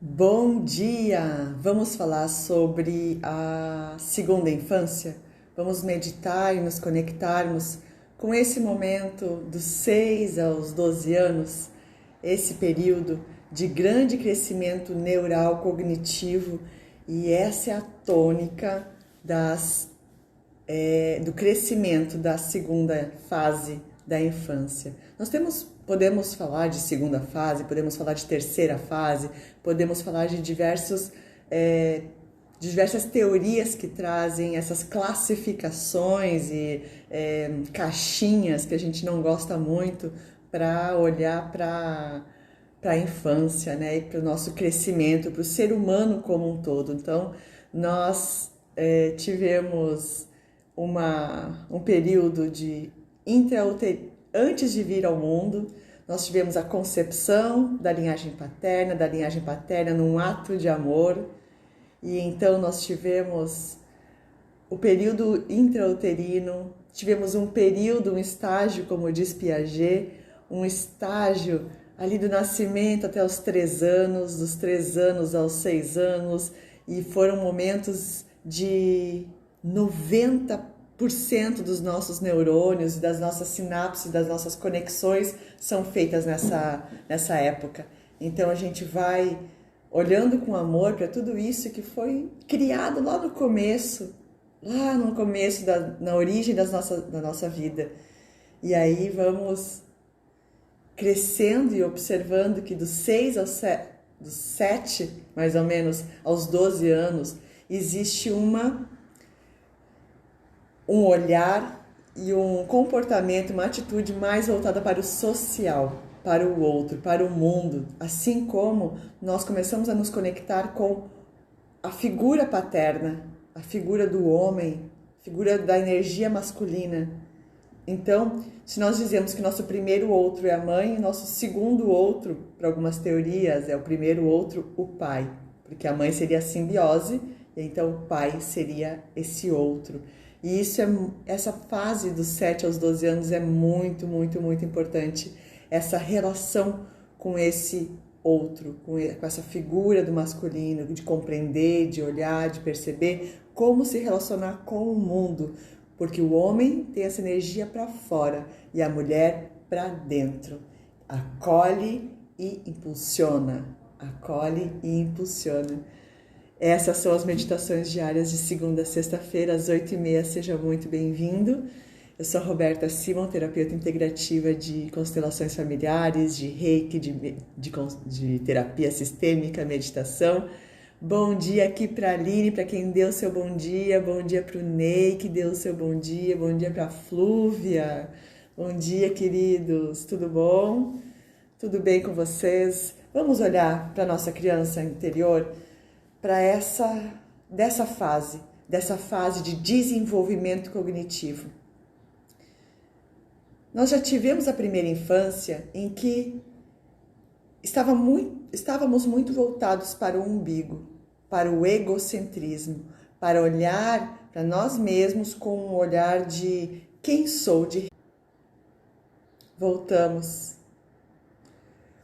Bom dia! Vamos falar sobre a segunda infância? Vamos meditar e nos conectarmos com esse momento dos 6 aos 12 anos, esse período de grande crescimento neural cognitivo, e essa é a tônica do crescimento da segunda fase da infância. Podemos falar de segunda fase, podemos falar de terceira fase, podemos falar de diversas teorias que trazem essas classificações e caixinhas que a gente não gosta muito para olhar para a infância, né, e para o nosso crescimento, para o ser humano como um todo. Então, nós tivemos um período de antes de vir ao mundo. Nós tivemos a concepção da linhagem paterna num ato de amor, e então nós tivemos o período intrauterino, tivemos um estágio, como diz Piaget, um estágio ali do nascimento até os 3 anos, dos 3 anos aos 6 anos, e foram momentos de 90% dos nossos neurônios, das nossas sinapses, das nossas conexões são feitas nessa época. Então a gente vai olhando com amor para tudo isso que foi criado lá no começo, na origem da nossa vida. E aí vamos crescendo e observando que dos 7, mais ou menos, aos 12 anos, existe um olhar e um comportamento, uma atitude mais voltada para o social, para o outro, para o mundo, assim como nós começamos a nos conectar com a figura paterna, a figura do homem, a figura da energia masculina. Então, se nós dizemos que nosso primeiro outro é a mãe, nosso segundo outro, para algumas teorias, é o primeiro outro, o pai, porque a mãe seria a simbiose, e então o pai seria esse outro. E essa fase dos 7 aos 12 anos é muito, muito, muito importante. Essa relação com esse outro, com essa figura do masculino, de compreender, de olhar, de perceber como se relacionar com o mundo. Porque o homem tem essa energia para fora e a mulher para dentro. Acolhe e impulsiona. Acolhe e impulsiona. Essas são as meditações diárias de segunda a sexta-feira, às 8h30. Seja muito bem-vindo. Eu sou a Roberta Simon, terapeuta integrativa de constelações familiares, de reiki, de terapia sistêmica, meditação. Bom dia aqui para a Aline, para quem deu seu bom dia para o Ney, que deu seu bom dia para a Flúvia. Bom dia, queridos, tudo bom? Tudo bem com vocês? Vamos olhar para a nossa criança interior, para dessa fase de desenvolvimento cognitivo. Nós já tivemos a primeira infância em que estávamos muito voltados para o umbigo, para o egocentrismo, para olhar para nós mesmos com um olhar de quem sou. Voltamos.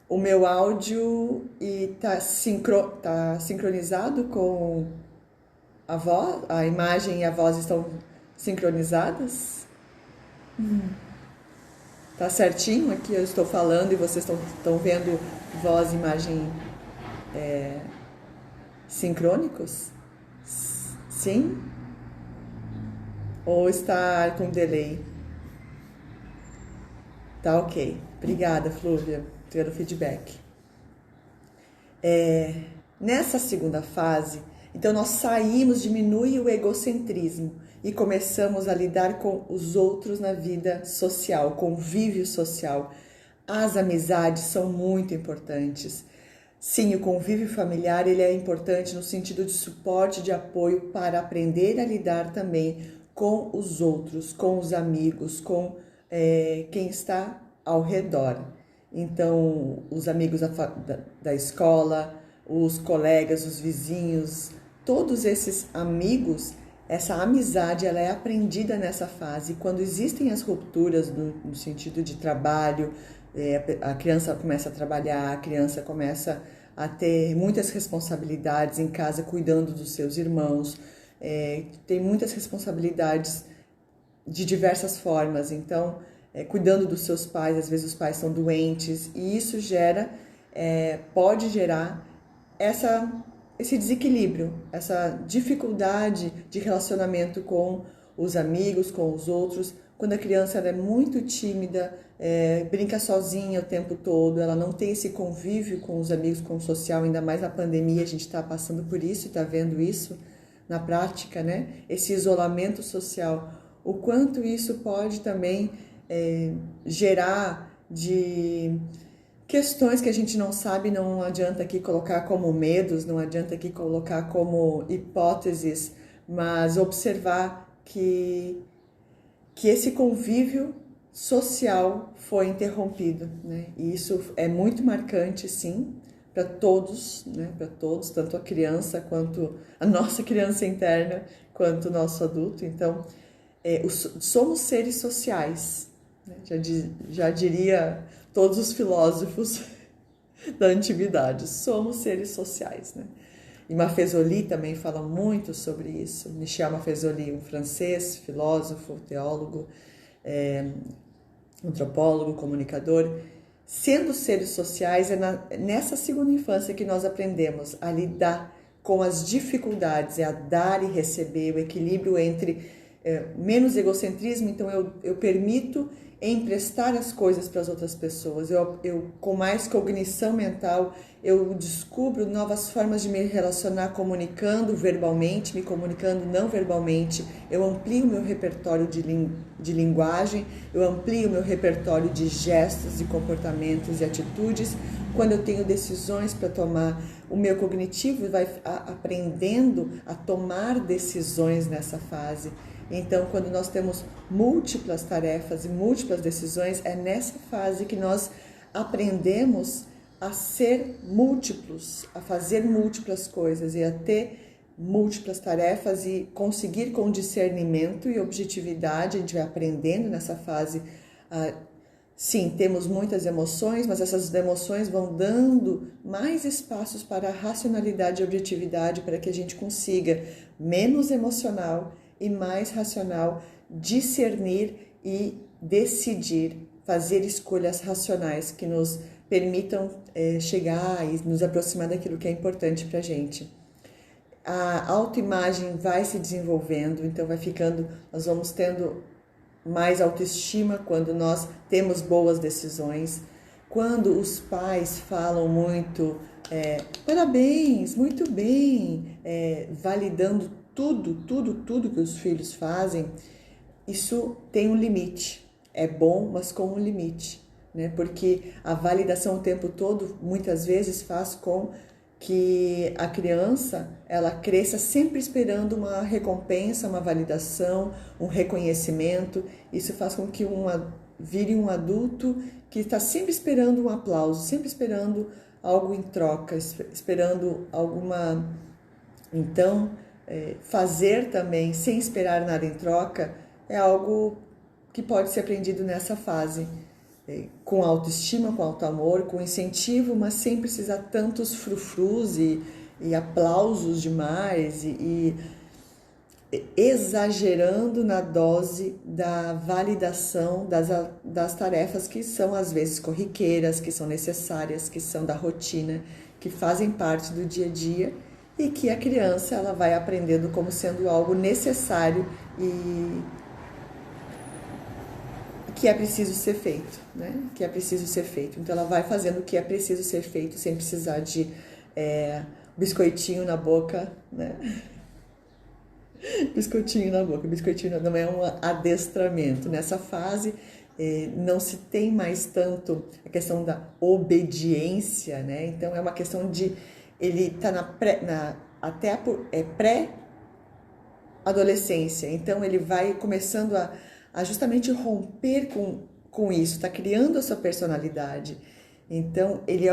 O meu áudio está sincronizado com a voz, a imagem e a voz estão sincronizadas? Tá certinho aqui, eu estou falando e vocês estão vendo voz e imagem sincrônicos? Sim? Ou está com delay? Tá ok. Obrigada, Flúvia, pelo feedback. Nessa segunda fase, então nós diminui o egocentrismo e começamos a lidar com os outros na vida social, convívio social. As amizades são muito importantes. Sim, o convívio familiar ele é importante no sentido de suporte, de apoio para aprender a lidar também com os outros, com os amigos, com quem está ao redor. Então, os amigos da escola, os colegas, os vizinhos, todos esses amigos, essa amizade ela é aprendida nessa fase. Quando existem as rupturas no sentido de trabalho, a criança começa a trabalhar, a criança começa a ter muitas responsabilidades em casa, cuidando dos seus irmãos, tem muitas responsabilidades de diversas formas, então, cuidando dos seus pais, às vezes os pais são doentes, e isso pode gerar esse desequilíbrio, essa dificuldade de relacionamento com os amigos, com os outros. Quando a criança ela é muito tímida, brinca sozinha o tempo todo, ela não tem esse convívio com os amigos, com o social, ainda mais na pandemia, a gente está passando por isso, está vendo isso na prática, né? Esse isolamento social, o quanto isso pode também gerar de questões que a gente não sabe, não adianta aqui colocar como medos, não adianta aqui colocar como hipóteses, mas observar que esse convívio social foi interrompido, né? E isso é muito marcante, sim, para todos, né? Para todos, tanto a criança quanto a nossa criança interna, quanto o nosso adulto. Então, somos seres sociais, né? Já diria todos os filósofos da antiguidade, somos seres sociais, né? E Maffesoli também fala muito sobre isso. Michel Maffesoli, um francês, filósofo, teólogo, antropólogo, comunicador. Sendo seres sociais, nessa segunda infância que nós aprendemos a lidar com as dificuldades, a dar e receber, o equilíbrio entre menos egocentrismo, então eu permito emprestar as coisas para as outras pessoas, eu com mais cognição mental, eu descubro novas formas de me relacionar comunicando verbalmente, me comunicando não verbalmente, eu amplio o meu repertório de linguagem, eu amplio o meu repertório de gestos, de comportamentos e atitudes. Quando eu tenho decisões para tomar, o meu cognitivo vai aprendendo a tomar decisões nessa fase. Então, quando nós temos múltiplas tarefas e múltiplas decisões, é nessa fase que nós aprendemos a ser múltiplos, a fazer múltiplas coisas e a ter múltiplas tarefas e conseguir com discernimento e objetividade. A gente vai aprendendo nessa fase. Sim, temos muitas emoções, mas essas emoções vão dando mais espaços para a racionalidade e objetividade, para que a gente consiga menos emocional e mais racional, discernir e decidir, fazer escolhas racionais que nos permitam chegar e nos aproximar daquilo que é importante para a gente. A autoimagem vai se desenvolvendo, então nós vamos tendo mais autoestima quando nós temos boas decisões, quando os pais falam muito, parabéns, muito bem, validando tudo que os filhos fazem. Isso tem um limite, é bom, mas com um limite, né? Porque a validação o tempo todo, muitas vezes, faz com que a criança, ela cresça sempre esperando uma recompensa, uma validação, um reconhecimento. Isso faz com que vire um adulto que está sempre esperando um aplauso, sempre esperando algo em troca, esperando alguma... Então, fazer também sem esperar nada em troca é algo que pode ser aprendido nessa fase, com autoestima, com auto-amor, com incentivo, mas sem precisar tantos frufrus e aplausos demais e exagerando na dose da validação das tarefas que são às vezes corriqueiras, que são necessárias, que são da rotina, que fazem parte do dia a dia, e que a criança ela vai aprendendo como sendo algo necessário e que é preciso ser feito, né? Que é preciso ser feito. Então ela vai fazendo o que é preciso ser feito sem precisar de biscoitinho na boca, né? Biscoitinho na boca. Biscoitinho não é um adestramento. Nessa fase não se tem mais tanto a questão da obediência, né? Então é uma questão de ele está até pré-adolescência, então ele vai começando a justamente romper com isso, está criando a sua personalidade. Então ele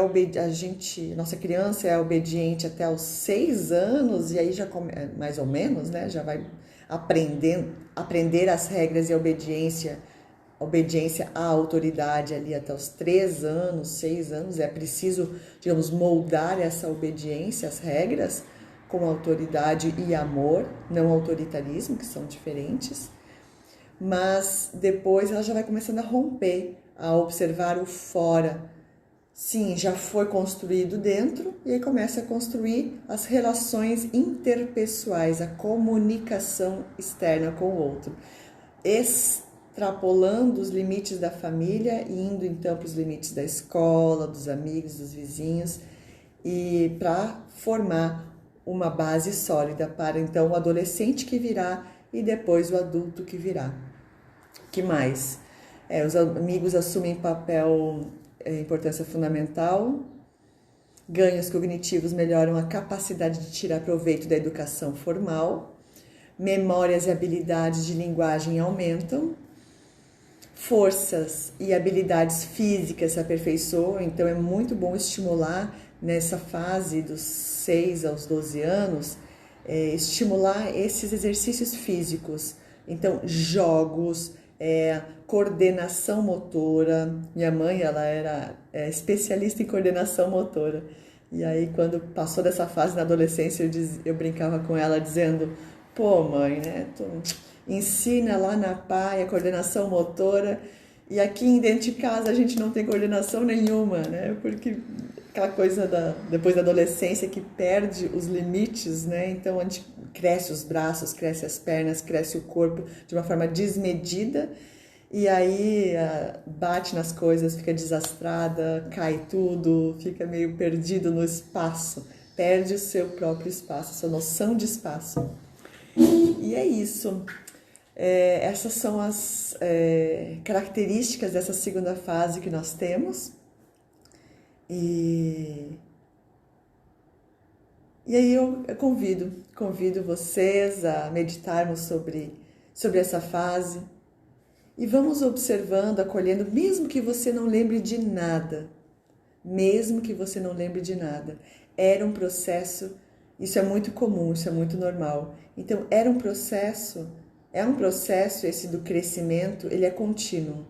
nossa criança é obediente até os 6 anos, e aí já mais ou menos, né, já vai aprender as regras e a obediência obediência à autoridade ali até os 3 anos, 6 anos. É preciso, digamos, moldar essa obediência às regras com autoridade e amor, não autoritarismo, que são diferentes. Mas depois ela já vai começando a romper, a observar o fora. Sim, já foi construído dentro e aí começa a construir as relações interpessoais, a comunicação externa com o outro, extrapolando os limites da família e indo então para os limites da escola, dos amigos, dos vizinhos, e para formar uma base sólida para então o adolescente que virá e depois o adulto que virá. Que mais? Os amigos assumem importância fundamental. Ganhos cognitivos melhoram a capacidade de tirar proveito da educação formal. Memórias e habilidades de linguagem aumentam. Forças e habilidades físicas se aperfeiçoam, então é muito bom estimular nessa fase dos 6 aos 12 anos, estimular esses exercícios físicos. Então, jogos, coordenação motora. Minha mãe, ela era especialista em coordenação motora. E aí, quando passou dessa fase na adolescência, eu brincava com ela dizendo: pô, mãe, né? Ensina lá na PAI a coordenação motora e aqui dentro de casa a gente não tem coordenação nenhuma, né? Porque aquela coisa depois da adolescência que perde os limites, né? Então a gente cresce os braços, cresce as pernas, cresce o corpo de uma forma desmedida e aí bate nas coisas, fica desastrada, cai tudo, fica meio perdido no espaço, perde o seu próprio espaço, a sua noção de espaço. E é isso. Essas são as características dessa segunda fase que nós temos. E aí eu convido vocês a meditarmos sobre essa fase e vamos observando, acolhendo, mesmo que você não lembre de nada, era um processo, isso é muito comum, isso é muito normal. Então, é um processo esse do crescimento, ele é contínuo.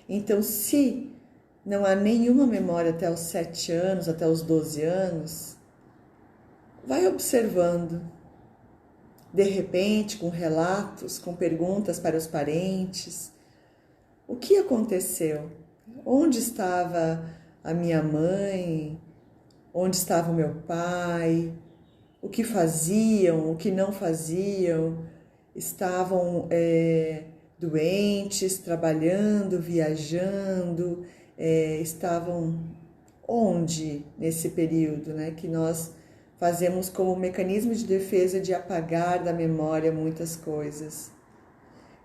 Então, se não há nenhuma memória até os 7 anos, até os 12 anos, vai observando. De repente, com relatos, com perguntas para os parentes. O que aconteceu? Onde estava a minha mãe? Onde estava o meu pai? O que faziam? O que não faziam? Estavam doentes, trabalhando, viajando, estavam onde nesse período, né, que nós fazemos como mecanismo de defesa de apagar da memória muitas coisas.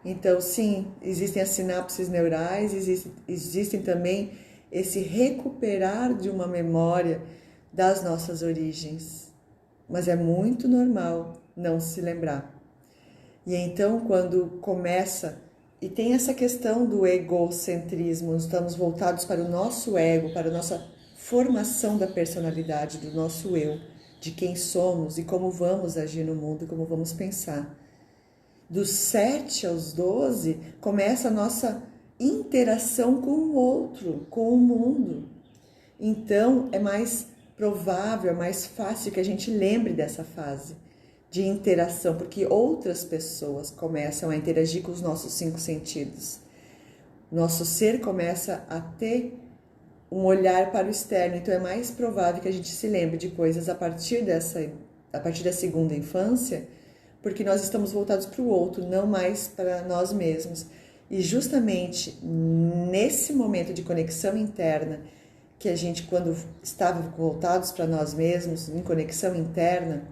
Então, sim, existem as sinapses neurais, existem também esse recuperar de uma memória das nossas origens, mas é muito normal não se lembrar. E então, quando começa, e tem essa questão do egocentrismo, estamos voltados para o nosso ego, para a nossa formação da personalidade, do nosso eu, de quem somos e como vamos agir no mundo, como vamos pensar. Dos 7 aos 12, começa a nossa interação com o outro, com o mundo. Então, é mais provável, é mais fácil que a gente lembre dessa fase de interação, porque outras pessoas começam a interagir com os nossos 5 sentidos. Nosso ser começa a ter um olhar para o externo, então é mais provável que a gente se lembre de coisas a partir da segunda infância, porque nós estamos voltados para o outro, não mais para nós mesmos. E justamente nesse momento de conexão interna, que a gente, quando estava voltados para nós mesmos, em conexão interna,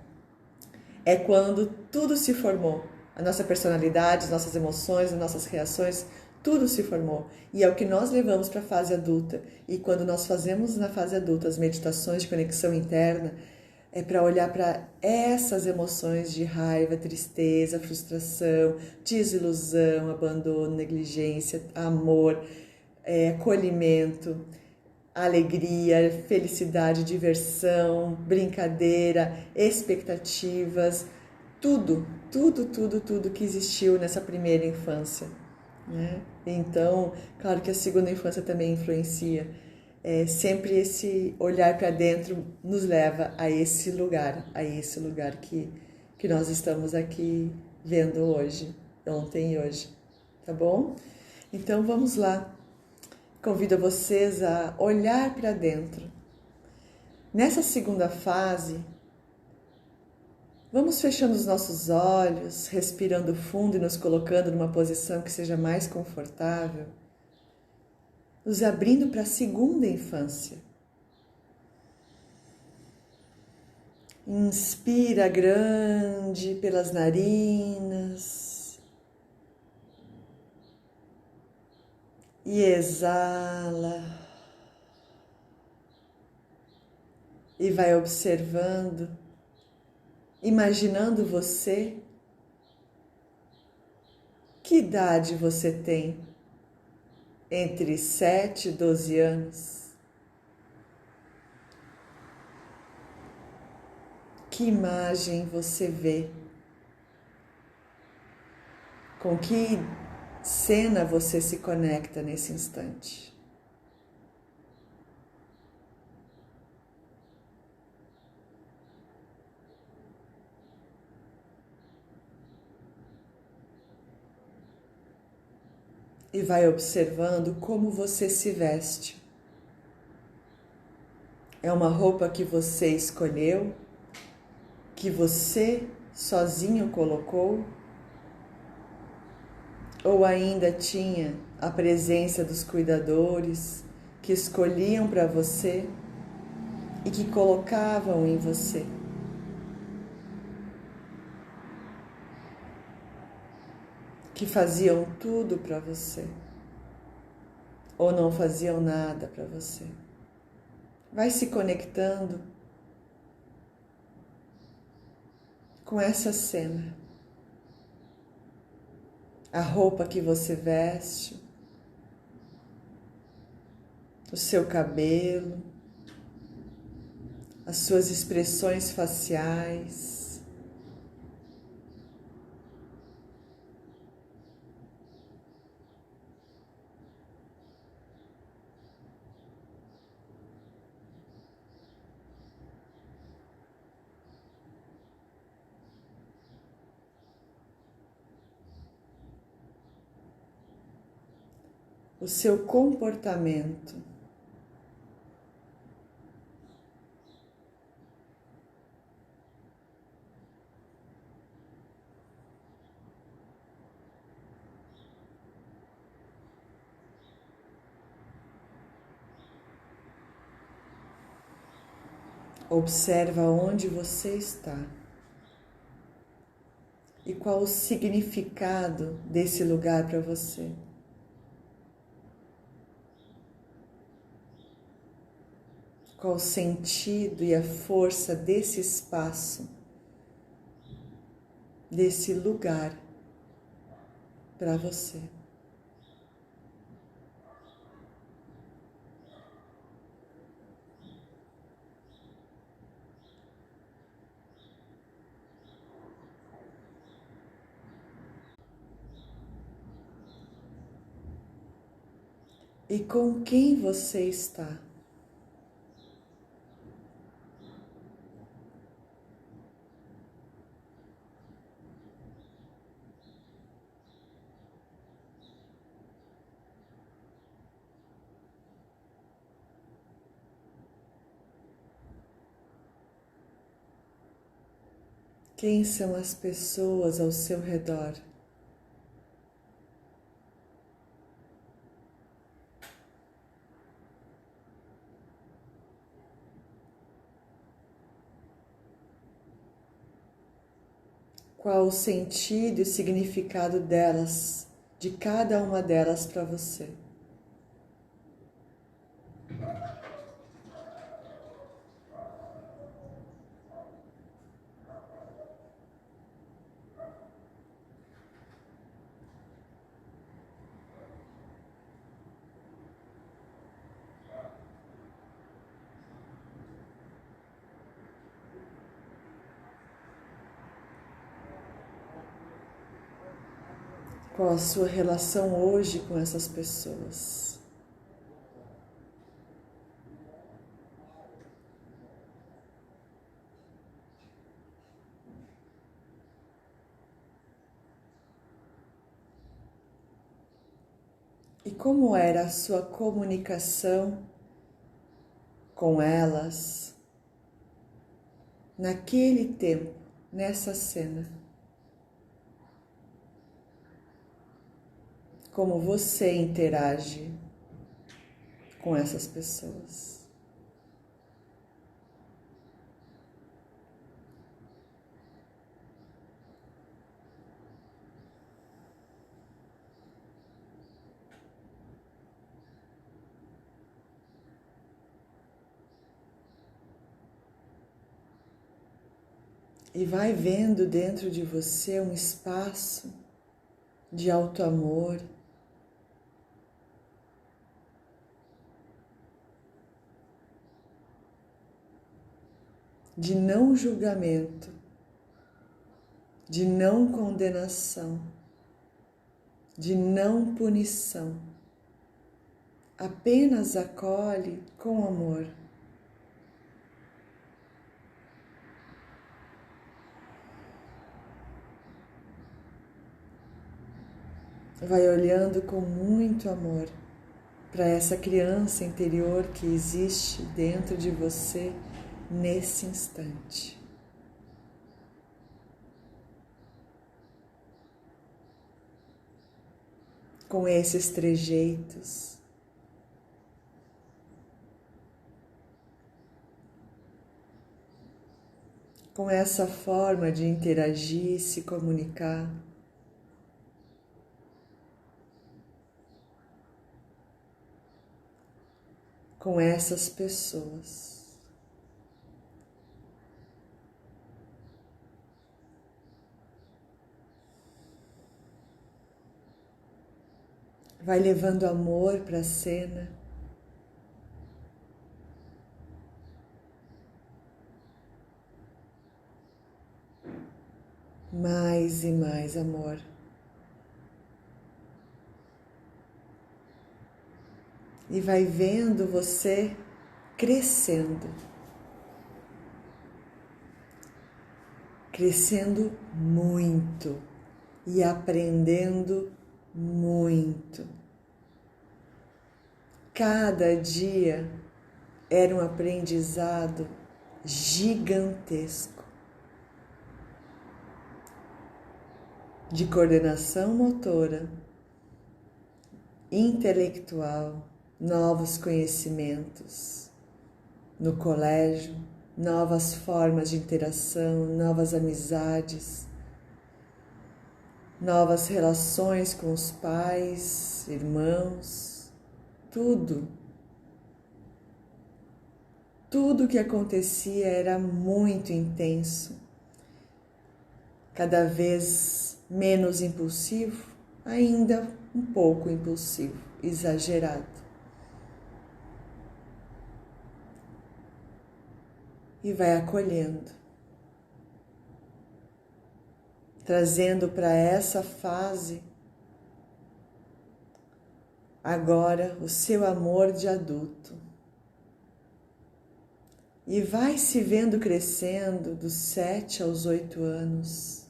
é quando tudo se formou. A nossa personalidade, as nossas emoções, as nossas reações, tudo se formou. E é o que nós levamos para a fase adulta. E quando nós fazemos na fase adulta as meditações de conexão interna, é para olhar para essas emoções de raiva, tristeza, frustração, desilusão, abandono, negligência, amor, acolhimento, alegria, felicidade, diversão, brincadeira, expectativas, tudo que existiu nessa primeira infância. né? Então, claro que a segunda infância também influencia. Sempre esse olhar para dentro nos leva a esse lugar que nós estamos aqui vendo hoje, ontem e hoje, tá bom? Então vamos lá. Convido vocês a olhar para dentro. Nessa segunda fase, vamos fechando os nossos olhos, respirando fundo e nos colocando numa posição que seja mais confortável, nos abrindo para a segunda infância. Inspira grande pelas narinas e exala. E vai observando, imaginando você. Que idade você tem? Entre 7 e 12 anos. Que imagem você vê? Com que cena você se conecta nesse instante? E vai observando como você se veste. É uma roupa que você escolheu, que você sozinho colocou? Ou ainda tinha a presença dos cuidadores que escolhiam para você e que colocavam em você? Que faziam tudo para você ou não faziam nada para você? Vai se conectando com essa cena. A roupa que você veste, o seu cabelo, as suas expressões faciais. O seu comportamento. Observa onde você está e qual o significado desse lugar para você. Qual o sentido e a força desse espaço, desse lugar para você. E com quem você está? Quem são as pessoas ao seu redor? Qual o sentido e significado delas, de cada uma delas para você? Qual a sua relação hoje com essas pessoas? E como era a sua comunicação com elas naquele tempo, nessa cena? Como você interage com essas pessoas? E vai vendo dentro de você um espaço de auto-amor, de não julgamento, de não condenação, de não punição. Apenas acolhe com amor. Vai olhando com muito amor para essa criança interior que existe dentro de você nesse instante. Com esses trejeitos, com essa forma de interagir, se comunicar. Com essas pessoas. Vai levando amor para a cena. Mais e mais amor. E vai vendo você crescendo. Crescendo muito e aprendendo muito. Cada dia era um aprendizado gigantesco de coordenação motora, intelectual, novos conhecimentos no colégio, novas formas de interação, novas amizades, novas relações com os pais, irmãos, tudo. Tudo que acontecia era muito intenso, cada vez menos impulsivo, ainda um pouco impulsivo, exagerado. E vai acolhendo, trazendo para essa fase agora o seu amor de adulto. E vai se vendo crescendo dos 7 aos 8 anos,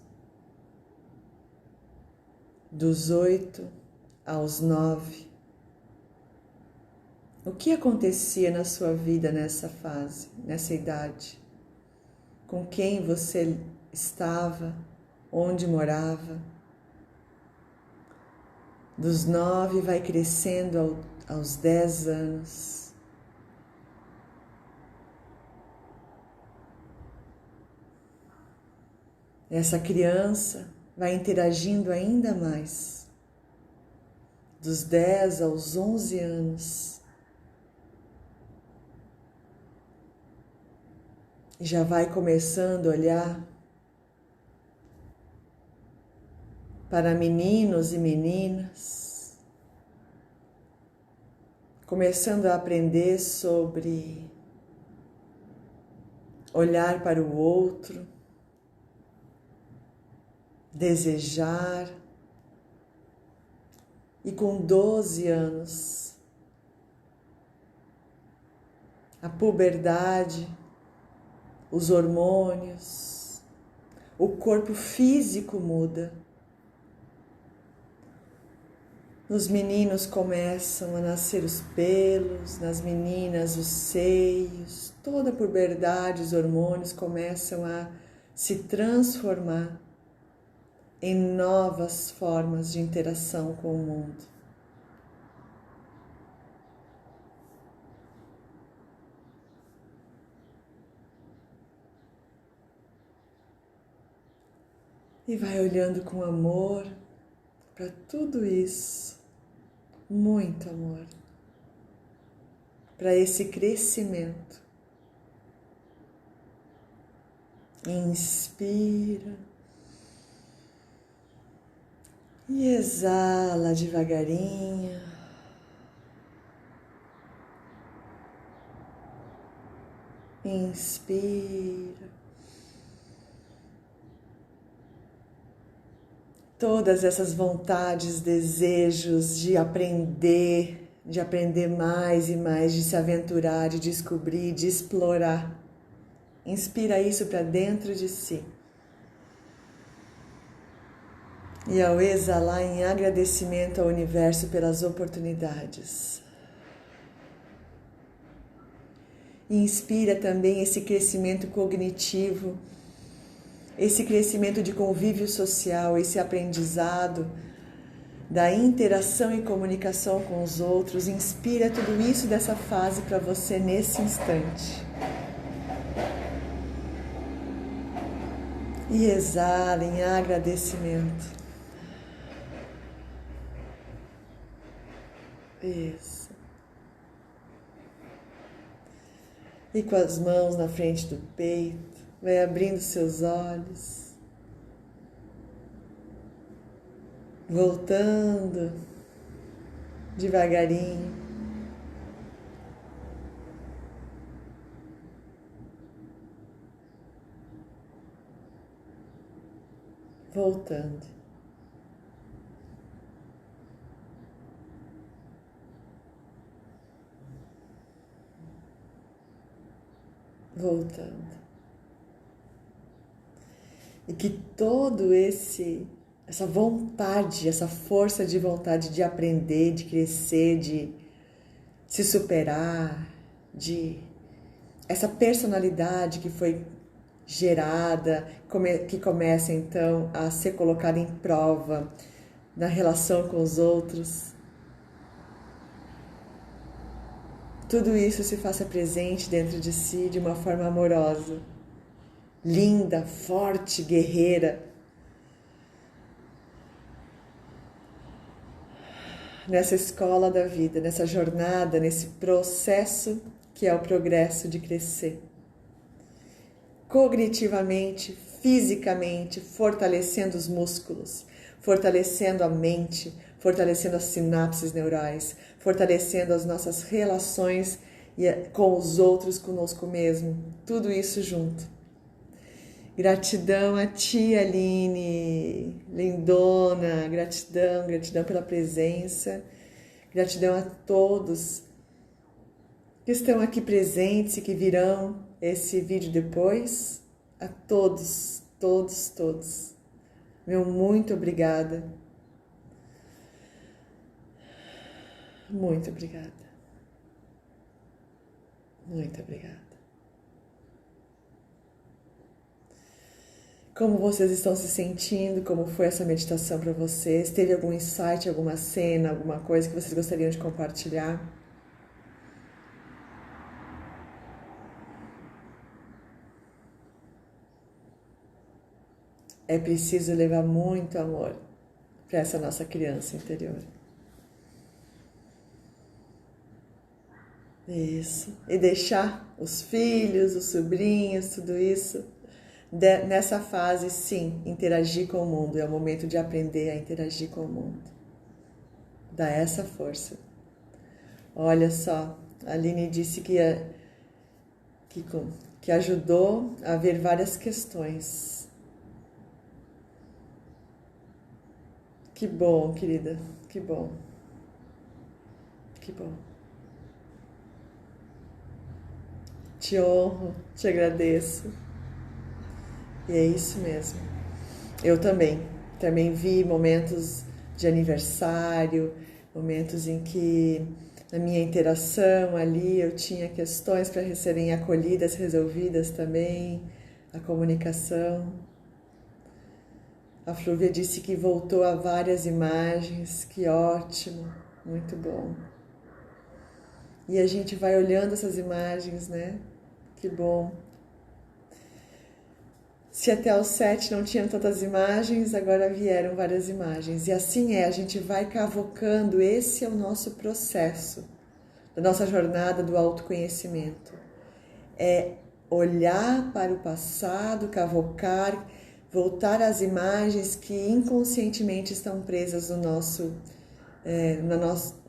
dos 8 aos 9. O que acontecia na sua vida nessa fase, nessa idade? Com quem você estava? Onde morava? Dos 9 vai crescendo aos 10 anos. Essa criança vai interagindo ainda mais. Dos 10 aos 11 anos. Já vai começando a olhar para meninos e meninas, começando a aprender sobre olhar para o outro, desejar, E com 12 anos, a puberdade, os hormônios, o corpo físico muda. Nos meninos começam a nascer os pelos, nas meninas os seios, toda a puberdade, os hormônios começam a se transformar em novas formas de interação com o mundo. E vai olhando com amor para tudo isso, muito amor, para esse crescimento. Inspira e exala devagarinho. Inspira. Todas essas vontades, desejos de aprender mais e mais, de se aventurar, de descobrir, de explorar. Inspira isso para dentro de si. E ao exalar em agradecimento ao universo pelas oportunidades. E inspira também esse crescimento cognitivo, esse crescimento de convívio social, esse aprendizado da interação e comunicação com os outros. Inspira tudo isso dessa fase para você nesse instante. E exala em agradecimento. Isso. E com as mãos na frente do peito, vai abrindo seus olhos, voltando devagarinho, voltando. Voltando. E que todo essa vontade, essa força de vontade de aprender, de crescer, de se superar, de essa personalidade que foi gerada, que começa então a ser colocada em prova na relação com os outros. Tudo isso se faça presente dentro de si de uma forma amorosa, linda, forte, guerreira. Nessa escola da vida, nessa jornada, nesse processo que é o progresso de crescer. Cognitivamente, fisicamente, fortalecendo os músculos, fortalecendo a mente, fortalecendo as sinapses neurais, fortalecendo as nossas relações com os outros, conosco mesmo, tudo isso junto. Gratidão a ti, Aline, lindona, gratidão pela presença, gratidão a todos que estão aqui presentes e que virão esse vídeo depois, a todos, meu muito obrigada. Muito obrigada. Muito obrigada. Como vocês estão se sentindo? Como foi essa meditação para vocês? Teve algum insight, alguma cena, alguma coisa que vocês gostariam de compartilhar? É preciso levar muito amor para essa nossa criança interior. Isso. E deixar os filhos, os sobrinhos, tudo isso, nessa fase, sim, interagir com o mundo. É o momento de aprender a interagir com o mundo. Dá essa força. Olha só, a Aline disse que ajudou a ver várias questões. Que bom, querida. Que bom. Que bom. Te honro, te agradeço. E é isso mesmo. Eu também. Também vi momentos de aniversário, momentos em que na minha interação ali eu tinha questões para serem acolhidas, resolvidas também, a comunicação. A Flúvia disse que voltou a várias imagens, que ótimo, muito bom. E a gente vai olhando essas imagens, né? Que bom. Se até os 7 não tinham tantas imagens, agora vieram várias imagens. E assim a gente vai cavocando, esse é o nosso processo, da nossa jornada do autoconhecimento. É olhar para o passado, cavocar, voltar às imagens que inconscientemente estão presas no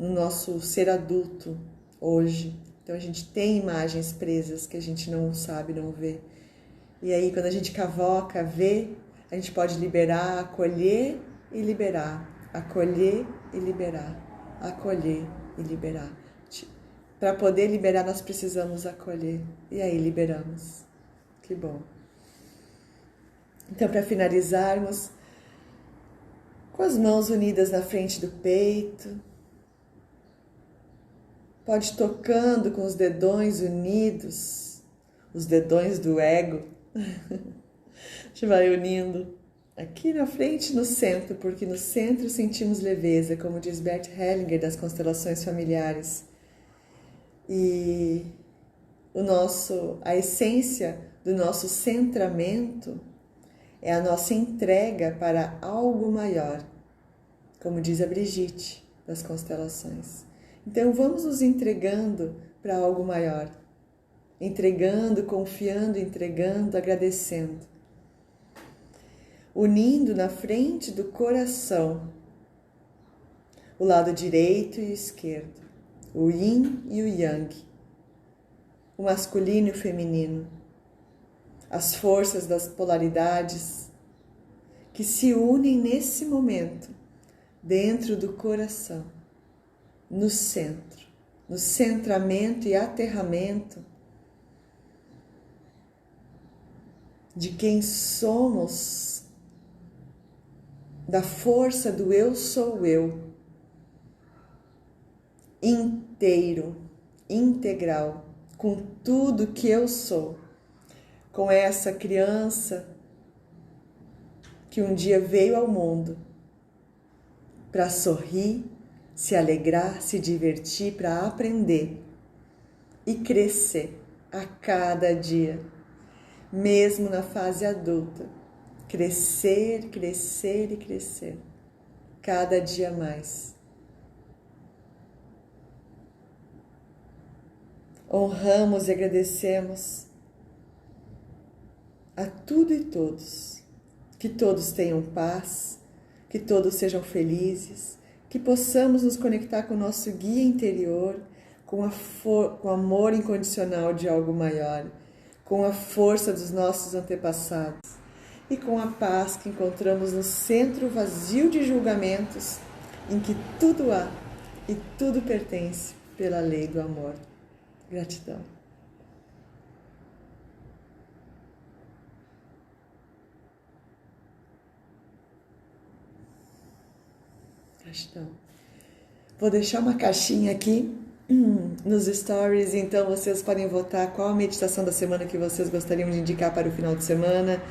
nosso ser adulto hoje. Então a gente tem imagens presas que a gente não sabe, não vê. E aí quando a gente cavoca, vê, a gente pode liberar, acolher e liberar. Acolher e liberar. Acolher e liberar. Para poder liberar, nós precisamos acolher. E aí liberamos. Que bom. Então, para finalizarmos, com as mãos unidas na frente do peito, pode tocando com os dedões unidos, os dedões do ego. A gente vai unindo aqui na frente, no centro, porque no centro sentimos leveza, como diz Bert Hellinger das constelações familiares. E a essência do nosso centramento é a nossa entrega para algo maior, como diz a Brigitte das constelações. Então vamos nos entregando para algo maior, entregando, confiando, entregando, agradecendo. Unindo na frente do coração o lado direito e o esquerdo, o yin e o yang, o masculino e o feminino, as forças das polaridades que se unem nesse momento dentro do coração, no centro, no centramento e aterramento de quem somos, da força do eu sou eu, inteiro, integral, com tudo que eu sou, com essa criança que um dia veio ao mundo para sorrir, se alegrar, se divertir, para aprender e crescer a cada dia, mesmo na fase adulta. Crescer, crescer e crescer, cada dia mais. Honramos e agradecemos a tudo e todos, que todos tenham paz, que todos sejam felizes, que possamos nos conectar com o nosso guia interior, com o amor incondicional de algo maior, com a força dos nossos antepassados e com a paz que encontramos no centro vazio de julgamentos, em que tudo há e tudo pertence pela lei do amor. Gratidão. Gratidão. Vou deixar uma caixinha aqui nos stories, então vocês podem votar qual a meditação da semana que vocês gostariam de indicar para o final de semana.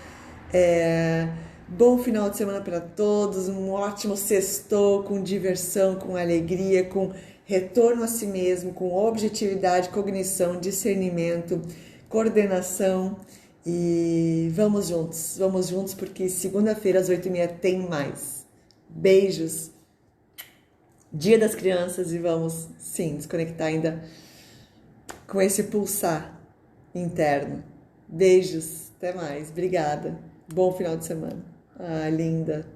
Bom final de semana para todos, um ótimo sextou com diversão, com alegria, com retorno a si mesmo, com objetividade, cognição, discernimento, coordenação. E vamos juntos porque segunda-feira às 8h30 tem mais. Beijos, Dia das Crianças, e vamos sim desconectar ainda com esse pulsar interno. Beijos, até mais, obrigada, bom final de semana. Ah, linda.